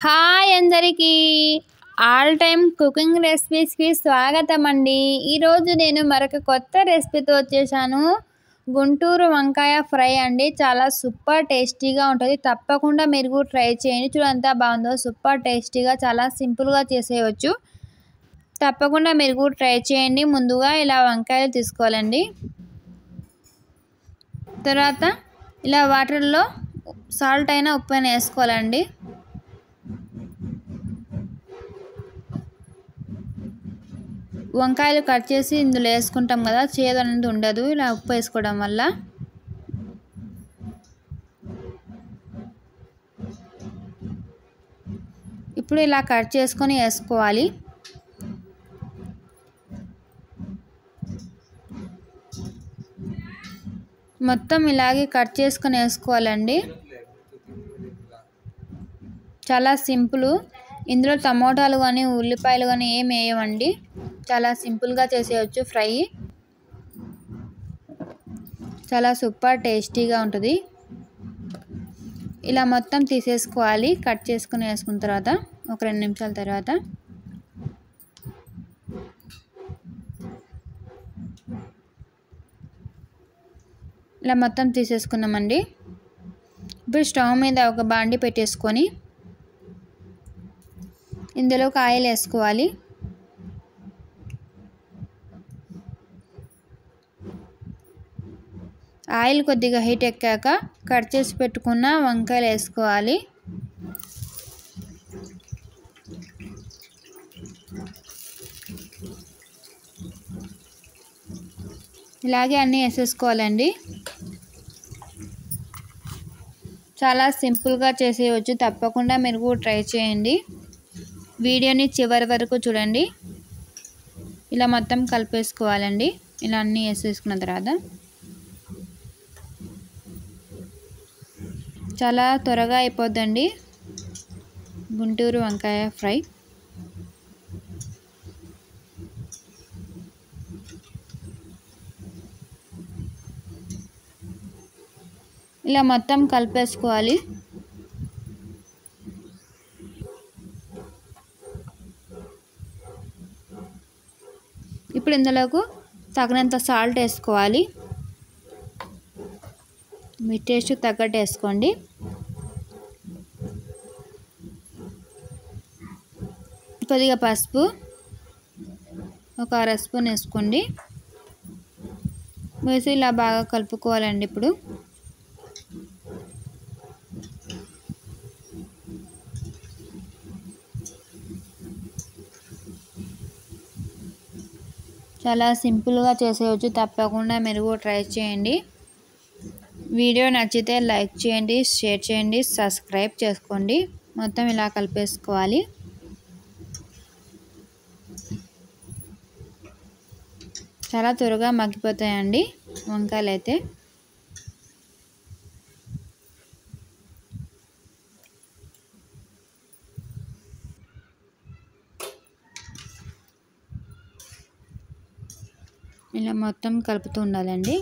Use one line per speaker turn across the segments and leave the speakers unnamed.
Hi అందరికీ all time cooking రెసిపీస్కి స్వాగతం అండి. ఈరోజు నేను మరొక కొత్త రెసిపీతో వచ్చేసాను. గుంటూరు వంకాయ ఫ్రై అండి. చాలా సూపర్ టేస్టీగా ఉంటుంది. తప్పకుండా మీరు కూడా ట్రై చేయండి. చూడండి ఎంత బాగుందో, సూపర్ టేస్టీగా చాలా సింపుల్గా చేసేయచ్చు. తప్పకుండా మీరు కూడా ట్రై చేయండి. ముందుగా ఇలా వంకాయలు తీసుకోవాలండి. తర్వాత ఇలా వాటర్లో సాల్ట్ అయినా ఉప్పు అయినా వేసుకోవాలండి. వంకాయలు కట్ చేసి ఇందులో వేసుకుంటాం కదా, చేదు అనేది ఉండదు ఇలా ఉప్పు వేసుకోవడం వల్ల. ఇప్పుడు ఇలా కట్ చేసుకొని వేసుకోవాలి. మొత్తం ఇలాగే కట్ చేసుకొని వేసుకోవాలండి. చాలా సింపుల్. ఇందులో టమోటాలు కానీ ఉల్లిపాయలు కానీ ఏమి వేయమండి. చాలా సింపుల్గా చేసేయచ్చు ఫ్రై. చాలా సూపర్ టేస్టీగా ఉంటుంది. ఇలా మొత్తం తీసేసుకోవాలి. కట్ చేసుకుని వేసుకున్న తర్వాత ఒక 2 నిమిషాల తర్వాత ఇలా మొత్తం తీసేసుకున్నామండి. ఇప్పుడు స్టవ్ మీద ఒక బాండి పెట్టేసుకొని ఇందులోకి ఆయిల్ వేసుకోవాలి. ఆయిల్ కొద్దిగా హీట్ ఎక్కాక కట్ చేసి పెట్టుకున్న వంకాయలు వేసుకోవాలి. ఇలాగే అన్నీ వేసేసుకోవాలండి. చాలా సింపుల్గా చేసేయచ్చు. తప్పకుండా మీరు కూడా ట్రై చేయండి. వీడియోని చివరి వరకు చూడండి. ఇలా మొత్తం కలిపేసుకోవాలండి. ఇలా అన్నీ వేసేసుకున్న తర్వాత చాలా త్వరగా అయిపోద్దండి గుంటూరు వంకాయ ఫ్రై. ఇలా మొత్తం కలిపేసుకోవాలి. ఇప్పుడు ఇందులోకి తగినంత సాల్ట్ వేసుకోవాలి. మీ టేస్ట్ తగ్గట్టు వేసుకోండి. కొద్దిగా పసుపు ఒక 1/2 స్పూన్ వేసుకోండి. వేసి ఇలా బాగా కలుపుకోవాలండి. ఇప్పుడు చాలా సింపుల్గా చేసేయచ్చు. తప్పకుండా మీరు కూడా ట్రై చేయండి. వీడియో నచ్చితే లైక్ చేయండి, షేర్ చేయండి, సబ్స్క్రైబ్ చేసుకోండి. మొత్తం ఇలా కలిపేసుకోవాలి. చాలా త్వరగా మగ్గిపోతాయండి వంకాయలు అయితే. ఇలా మొత్తం కలుపుతూ ఉండాలండి.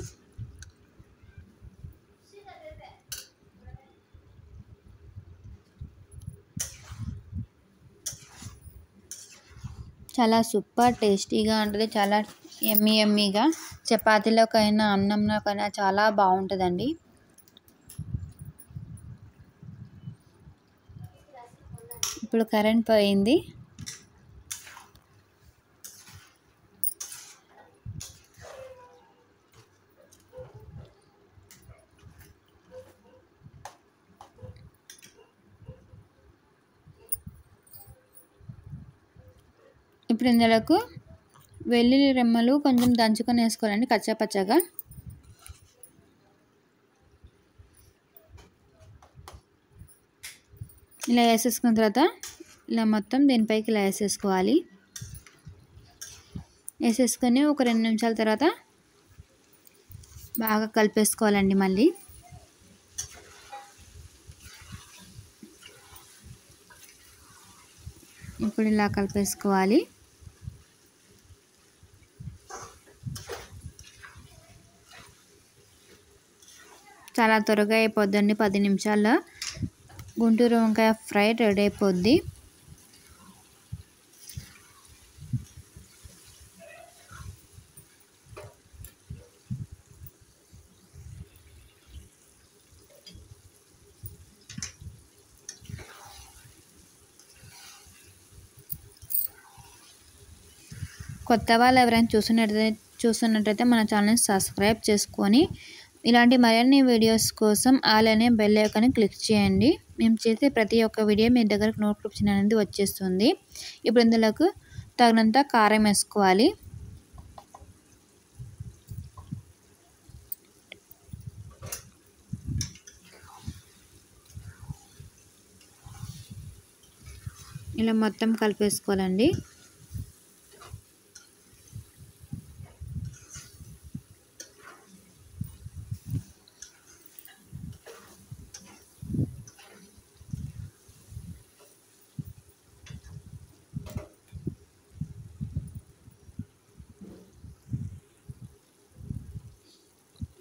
చాలా సూపర్ టేస్టీగా ఉంటుంది. చాలా యమ్మీగా చపాతీలోకైనా అన్నంలోకైనా చాలా బాగుంటుందండి. ఇప్పుడు కరెంట్ పోయింది. ఇప్పుడు ఇందులోకి వెల్లుల్లి రెమ్మలు కొంచెం దంచుకొని వేసుకోవాలండి కచ్చాపచ్చగా. ఇలా వేసేసుకున్న తర్వాత ఇలా మొత్తం దీనిపైకి ఇలా వేసేసుకోవాలి. వేసేసుకొని ఒక 2 నిమిషాల తర్వాత బాగా కలిపేసుకోవాలండి. మళ్ళీ ఇప్పుడు ఇలా కలిపేసుకోవాలి. చాలా త్వరగా అయిపోద్దండి 10 నిమిషాల్లో. గుంటూరు వంకాయ ఫ్రై రెడీ అయిపోద్ది. కొత్త వాళ్ళు ఎవరైనా చూస్తున్నట్టయితే మన ఛానల్ని సబ్స్క్రైబ్ చేసుకొని ఇలాంటి మరిన్ని వీడియోస్ కోసం ఆల్ అనే బెల్ ఐకాన్ని క్లిక్ చేయండి. మేము చేసే ప్రతి ఒక్క వీడియో మీ దగ్గరకు నోటిఫికేషన్ అనేది వచ్చేస్తుంది. ఇప్పుడు ఇందులోకి తగినంత కారం వేసుకోవాలి. ఇలా మొత్తం కలిపేసుకోవాలండి.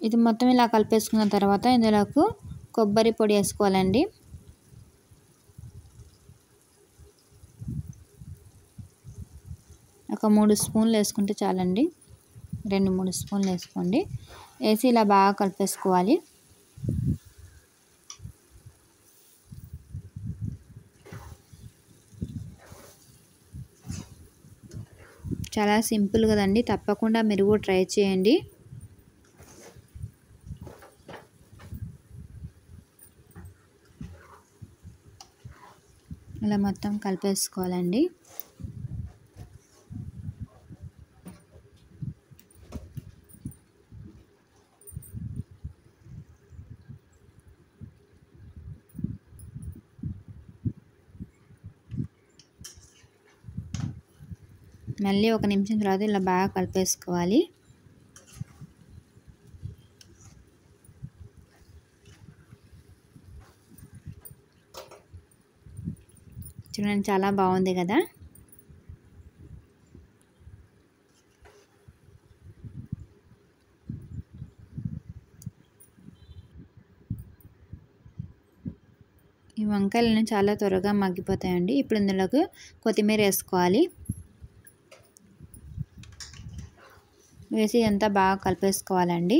ఇది మొత్తం ఇలా కలిపేసుకున్న తర్వాత ఇందులోకి కొబ్బరి పొడి వేసుకోవాలండి. ఒక 3 స్పూన్లు వేసుకుంటే చాలండి. 2-3 స్పూన్లు వేసుకోండి. వేసి ఇలా బాగా కలిపేసుకోవాలి. చాలా సింపుల్ కదండి, తప్పకుండా మీరు కూడా ట్రై చేయండి. ఇలా మొత్తం కలిపేసుకోవాలండి. మళ్ళీ 1 నిమిషం తర్వాత ఇలా బాగా కలిపేసుకోవాలి. చూడండి, చాలా బాగుంది కదా. ఈ వంకాయలు చాలా త్వరగా మగ్గిపోతాయండి. ఇప్పుడు ఇందులోకి కొత్తిమీర వేసుకోవాలి. వేసి అంతా బాగా కలిపేసుకోవాలండి.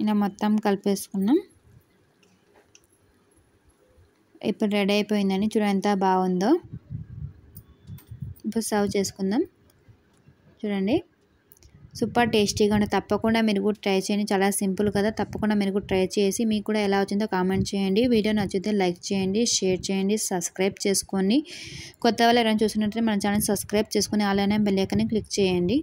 ఇలా మొత్తం కలిపేసుకున్నాం. ఇప్పుడు రెడీ అయిపోయిందండి. చూడండి ఎంత బాగుందో. ఇప్పుడు సర్వ్ చేసుకుందాం. చూడండి, సూపర్ టేస్టీగా ఉంటుంది. తప్పకుండా మీరు కూడా ట్రై చేయండి. చాలా సింపుల్ కదా, తప్పకుండా మీరు కూడా ట్రై చేసి మీకు కూడా ఎలా వచ్చిందో కామెంట్ చేయండి. వీడియో నచ్చితే లైక్ చేయండి, షేర్ చేయండి, సబ్స్క్రైబ్ చేసుకోండి. కొత్త వాళ్ళు ఎవరైనా చూసినట్లయితే మన ఛానల్ సబ్స్క్రైబ్ చేసుకొని అలానే బెల్ ఐకాన్ని క్లిక్ చేయండి.